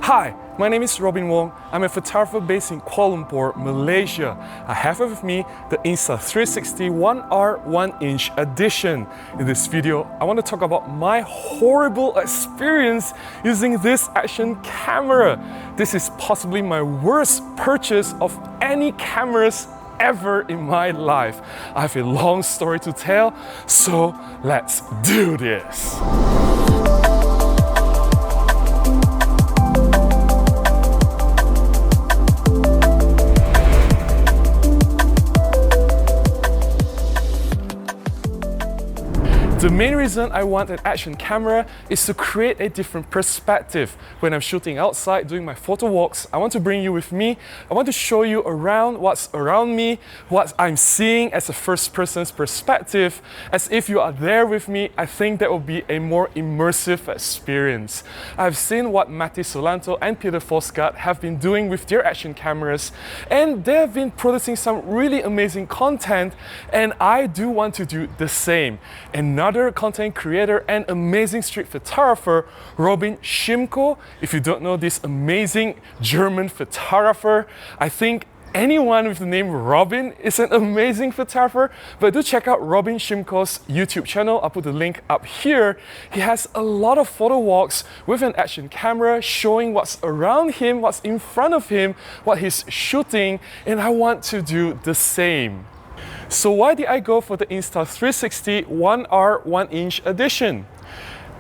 Hi, my name is Robin Wong. I'm a photographer based in Kuala Lumpur, Malaysia. I have with me the Insta360 One R 1-inch edition. In this video, I want to talk about my horrible experience using this action camera. This is possibly my worst purchase of any cameras ever in my life. I have a long story to tell, so let's do this. The main reason I want an action camera is to create a different perspective. When I'm shooting outside, doing my photo walks, I want to bring you with me. I want to show you around what's around me, what I'm seeing as a first person's perspective. As if you are there with me, I think that will be a more immersive experience. I've seen what Matti Solanto and Peter Forsgard have been doing with their action cameras, and they have been producing some really amazing content, and I do want to do the same. Another content creator and amazing street photographer, Robin Schimko. If you don't know this amazing German photographer, I think anyone with the name Robin is an amazing photographer, but do check out Robin Schimko's YouTube channel. I'll put the link up here. He has a lot of photo walks with an action camera showing what's around him, what's in front of him, what he's shooting, and I want to do the same. So why did I go for the Insta360 One R 1-inch edition?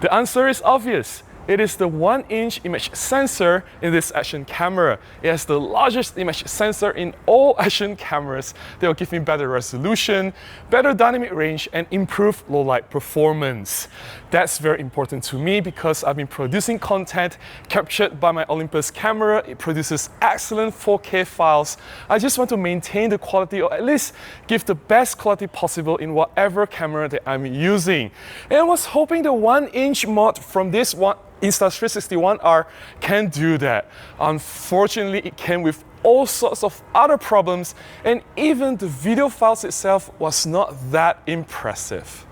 The answer is obvious. It is the 1-inch image sensor in this action camera. It has the largest image sensor in all action cameras. They will give me better resolution, better dynamic range, and improved low light performance. That's very important to me because I've been producing content captured by my Olympus camera. It produces excellent 4K files. I just want to maintain the quality, or at least give the best quality possible in whatever camera that I'm using. And I was hoping the 1-inch mod from this Insta360 One R can do that. Unfortunately, it came with all sorts of other problems, and even the video files itself was not that impressive.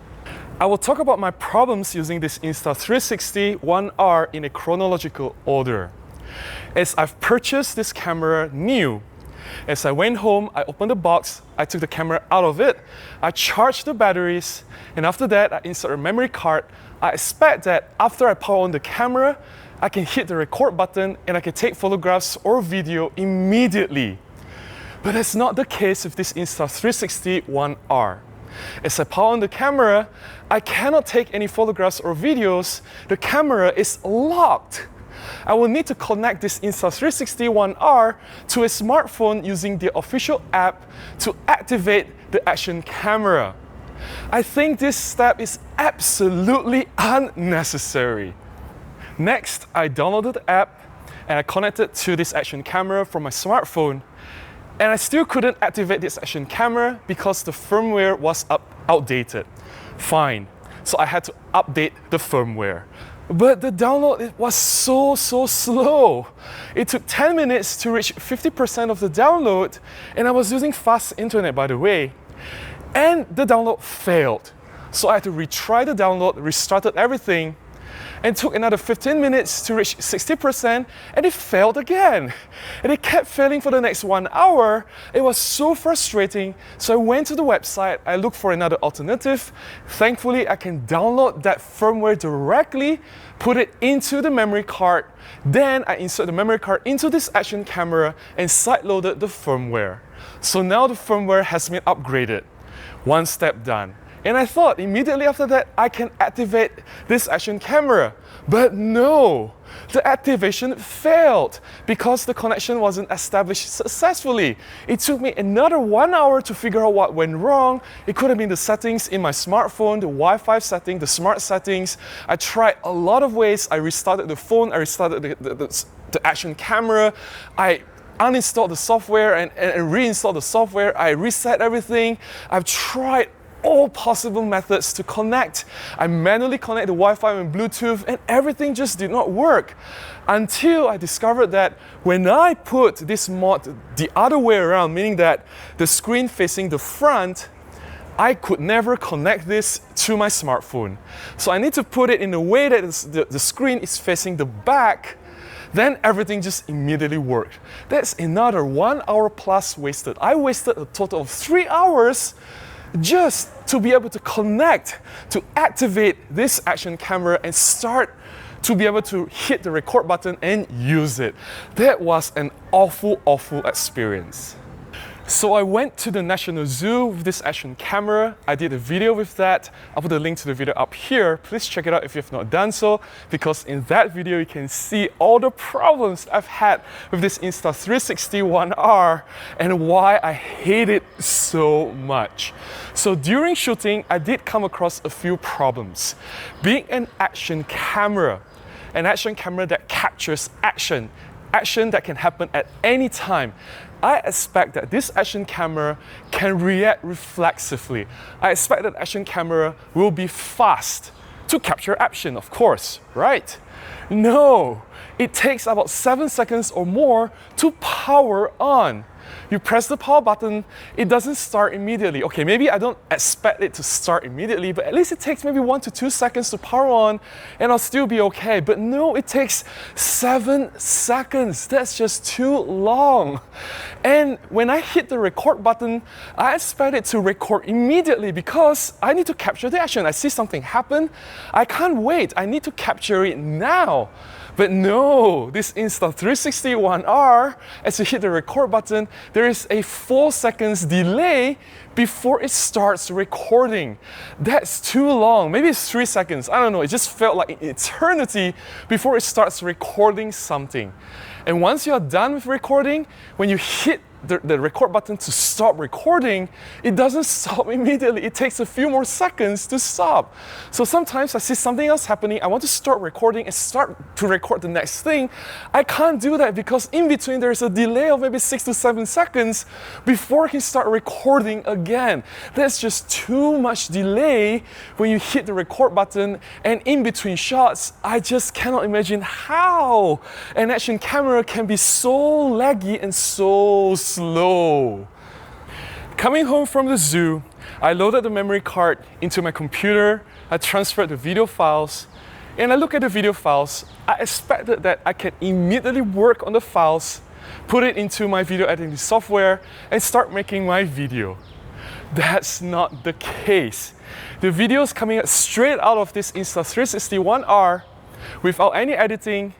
I will talk about my problems using this Insta360 One R in a chronological order. As I've purchased this camera new, as I went home, I opened the box, I took the camera out of it, I charged the batteries, and after that, I inserted a memory card. I expect that after I power on the camera, I can hit the record button and I can take photographs or video immediately. But that's not the case with this Insta360 One R. As I power on the camera, I cannot take any photographs or videos. The camera is locked. I will need to connect this Insta360 One R to a smartphone using the official app to activate the action camera. I think this step is absolutely unnecessary. Next, I downloaded the app and I connected to this action camera from my smartphone, and I still couldn't activate this action camera because the firmware was outdated. Fine, so I had to update the firmware. But the download was so slow. It took 10 minutes to reach 50% of the download, and I was using fast internet, by the way. And the download failed. So I had to retry the download, restarted everything, and took another 15 minutes to reach 60%, and it failed again. And it kept failing for the next 1 hour. It was so frustrating. So I went to the website, I looked for another alternative. Thankfully, I can download that firmware directly, put it into the memory card. Then I insert the memory card into this action camera and sideloaded the firmware. So now the firmware has been upgraded. One step done. And I thought immediately after that I can activate this action camera. But no, the activation failed because the connection wasn't established successfully. It took me another 1 hour to figure out what went wrong. It could have been the settings in my smartphone, the Wi-Fi setting, the smart settings. I tried a lot of ways. I restarted the phone, I restarted the action camera. I uninstalled the software and reinstalled the software. I reset everything. I've tried all possible methods to connect. I manually connect the Wi-Fi and Bluetooth, and everything just did not work until I discovered that when I put this mod the other way around, meaning that the screen facing the front, I could never connect this to my smartphone. So I need to put it in a way that the screen is facing the back then everything just immediately worked. That's another 1 hour plus wasted. I wasted a total of 3 hours just to be able to connect, to activate this action camera and start to be able to hit the record button and use it. That was an awful experience. So I went to the National Zoo with this action camera. I did a video with that. I'll put a link to the video up here. Please check it out if you have not done so, because in that video you can see all the problems I've had with this Insta360 One R and why I hate it so much. So during shooting, I did come across a few problems. Being an action camera that captures action that can happen at any time, I expect that this action camera can react reflexively. I expect that action camera will be fast to capture action, of course, right? No, it takes about 7 seconds or more to power on. You press the power button, it doesn't start immediately. Okay, maybe I don't expect it to start immediately, but at least it takes maybe 1 to 2 seconds to power on and I'll still be okay. But no, it takes 7 seconds. That's just too long. And when I hit the record button, I expect it to record immediately because I need to capture the action. I see something happen, I can't wait. I need to capture it now. But no, this Insta360 One R, as you hit the record button, there is a 4 seconds delay before it starts recording. That's too long. Maybe it's 3 seconds. I don't know. It just felt like an eternity before it starts recording something. And once you're done with recording, when you hit the record button to stop recording, it doesn't stop immediately. It takes a few more seconds to stop. So sometimes I see something else happening. I want to start recording and start to record the next thing. I can't do that because in between there's a delay of maybe 6 to 7 seconds before I can start recording again. That's just too much delay when you hit the record button, and in between shots, I just cannot imagine how an action camera can be so laggy and so slow. Coming home from the zoo, I loaded the memory card into my computer, I transferred the video files, and I look at the video files. I expected that I can immediately work on the files, put it into my video editing software, and start making my video. That's not the case. The videos coming straight out of this Insta360 One R without any editing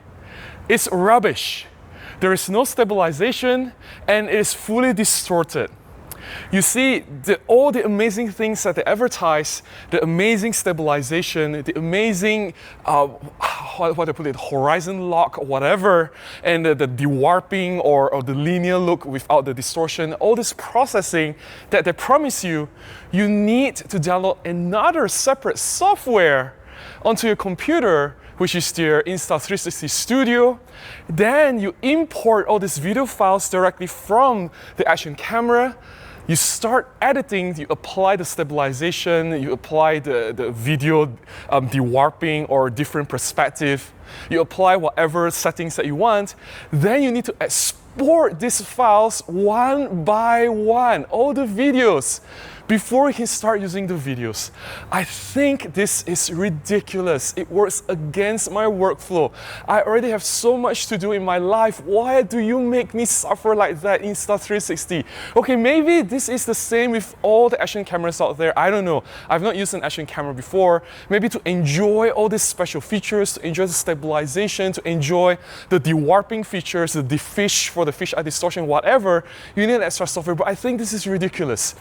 is rubbish. There is no stabilization and it is fully distorted. You see, all the amazing things that they advertise, the amazing stabilization, the amazing, how do I put it, horizon lock or whatever, and the dewarping or the linear look without the distortion, all this processing that they promise you, you need to download another separate software onto your computer, which is their Insta360 Studio. Then you import all these video files directly from the action camera. You start editing, you apply the stabilization, you apply the video dewarping or different perspective. You apply whatever settings that you want. Then you need to export these files one by one, all the videos, before you can start using the videos. I think this is ridiculous. It works against my workflow. I already have so much to do in my life. Why do you make me suffer like that, Insta360? Okay, maybe this is the same with all the action cameras out there. I don't know. I've not used an action camera before. Maybe to enjoy all these special features, to enjoy the stabilization, to enjoy the dewarping features, the defish for the fish eye distortion, whatever, you need extra software. But I think this is ridiculous.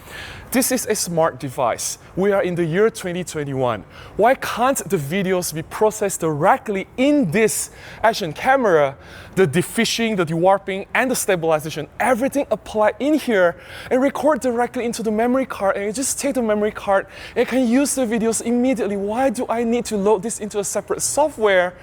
This is a smart device. We are in the year 2021. Why can't the videos be processed directly in this action camera? The defishing, the dewarping, and the stabilization, everything applied in here and record directly into the memory card, and you just take the memory card and you can use the videos immediately. Why do I need to load this into a separate software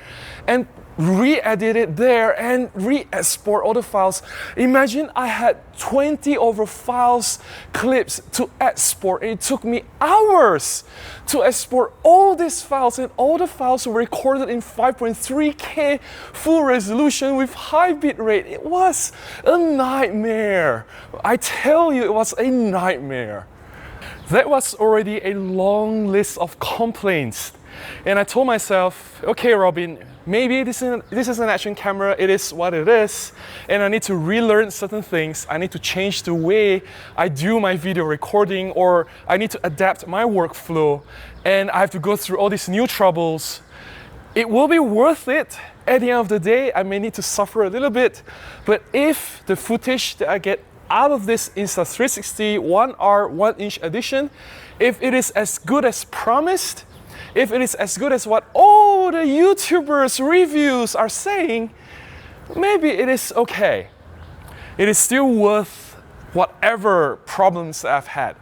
and re-edit it there and re-export all the files? Imagine I had 20 over files, clips to export, and it took me hours to export all these files, and all the files were recorded in 5.3K full resolution with high bit rate. It was a nightmare. I tell you, it was a nightmare. That was already a long list of complaints And I told myself, okay, Robin, maybe this is an action camera, it is what it is, and I need to relearn certain things. I need to change the way I do my video recording, or I need to adapt my workflow, and I have to go through all these new troubles. It will be worth it. At the end of the day, I may need to suffer a little bit, but if the footage that I get out of this Insta360 One R 1-inch edition, if it is as good as promised, if it is as good as what all the YouTubers' reviews are saying, maybe it is okay. It is still worth whatever problems I've had.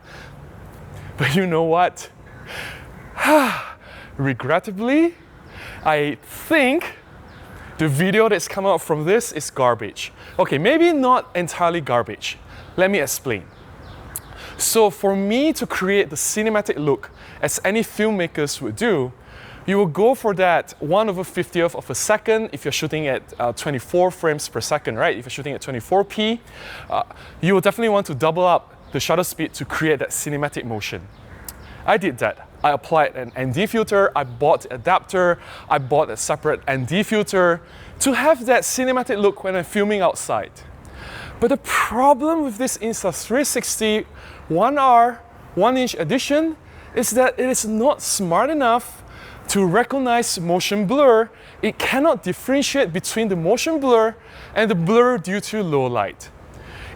But you know what? Regrettably, I think the video that's come out from this is garbage. Okay, maybe not entirely garbage. Let me explain. So for me to create the cinematic look, as any filmmakers would do, you will go for that 1/50th of a second if you're shooting at 24 frames per second, right? If you're shooting at 24p, you will definitely want to double up the shutter speed to create that cinematic motion. I did that. I applied an ND filter, I bought an adapter, I bought a separate ND filter to have that cinematic look when I'm filming outside. But the problem with this Insta360 One R 1-inch edition is that it is not smart enough to recognize motion blur. It cannot differentiate between the motion blur and the blur due to low light.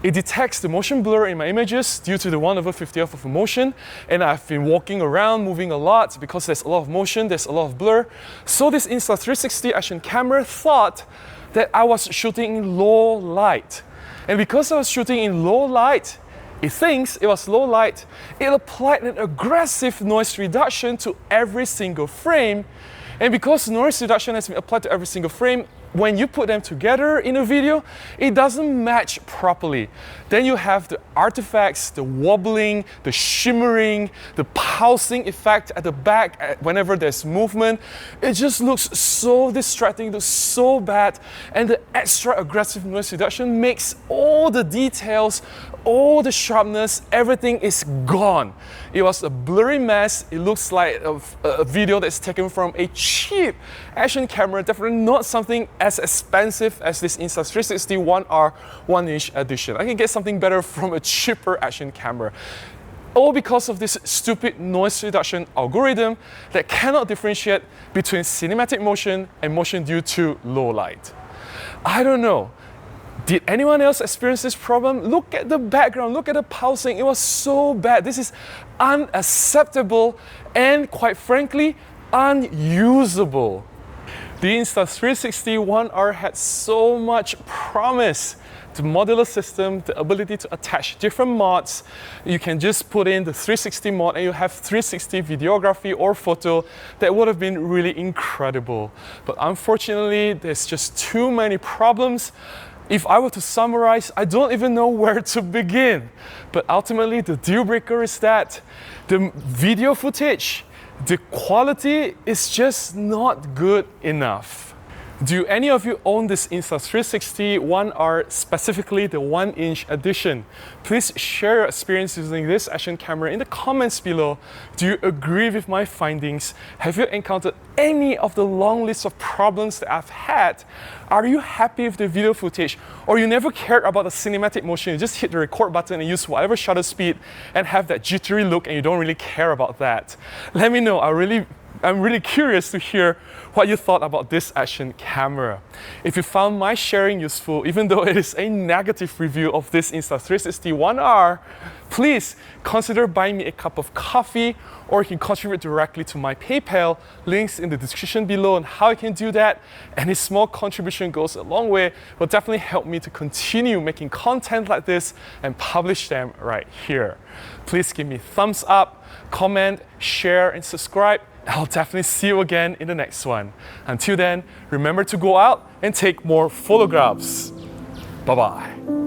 It detects the motion blur in my images due to the 1/50th of a motion, and I've been walking around, moving a lot because there's a lot of motion, there's a lot of blur. So this Insta360 action camera thought that I was shooting in low light. And because I was shooting in low light, it thinks it was low light, it applied an aggressive noise reduction to every single frame. And because noise reduction has been applied to every single frame, when you put them together in a video, it doesn't match properly. Then you have the artifacts, the wobbling, the shimmering, the pulsing effect at the back whenever there's movement. It just looks so distracting, looks so bad, and the extra aggressive noise reduction makes all the details, all the sharpness, everything is gone. It was a blurry mess. It looks like a video that's taken from a cheap action camera, definitely not something as expensive as this Insta360 One R 1-inch edition. I can get something better from a cheaper action camera. All because of this stupid noise reduction algorithm that cannot differentiate between cinematic motion and motion due to low light. I don't know. Did anyone else experience this problem? Look at the background, look at the pulsing. It was so bad. This is unacceptable and, quite frankly, unusable. The Insta360 One R had so much promise. The modular system, the ability to attach different mods. You can just put in the 360 mod and you have 360 videography or photo. That would have been really incredible. But unfortunately, there's just too many problems. If I were to summarize, I don't even know where to begin. But ultimately, the deal breaker is that the video footage, the quality is just not good enough. Do any of you own this Insta360 One R, specifically the 1-inch edition? Please share your experience using this action camera in the comments below. Do you agree with my findings? Have you encountered any of the long list of problems that I've had? Are you happy with the video footage? Or you never cared about the cinematic motion, you just hit the record button and use whatever shutter speed and have that jittery look and you don't really care about that? Let me know. I'm really curious to hear what you thought about this action camera. If you found my sharing useful, even though it is a negative review of this Insta360 One R, please consider buying me a cup of coffee, or you can contribute directly to my PayPal. Links in the description below on how you can do that. Any small contribution goes a long way, will definitely help me to continue making content like this and publish them right here. Please give me a thumbs up, comment, share, and subscribe. I'll definitely see you again in the next one. Until then, remember to go out and take more photographs. Bye-bye.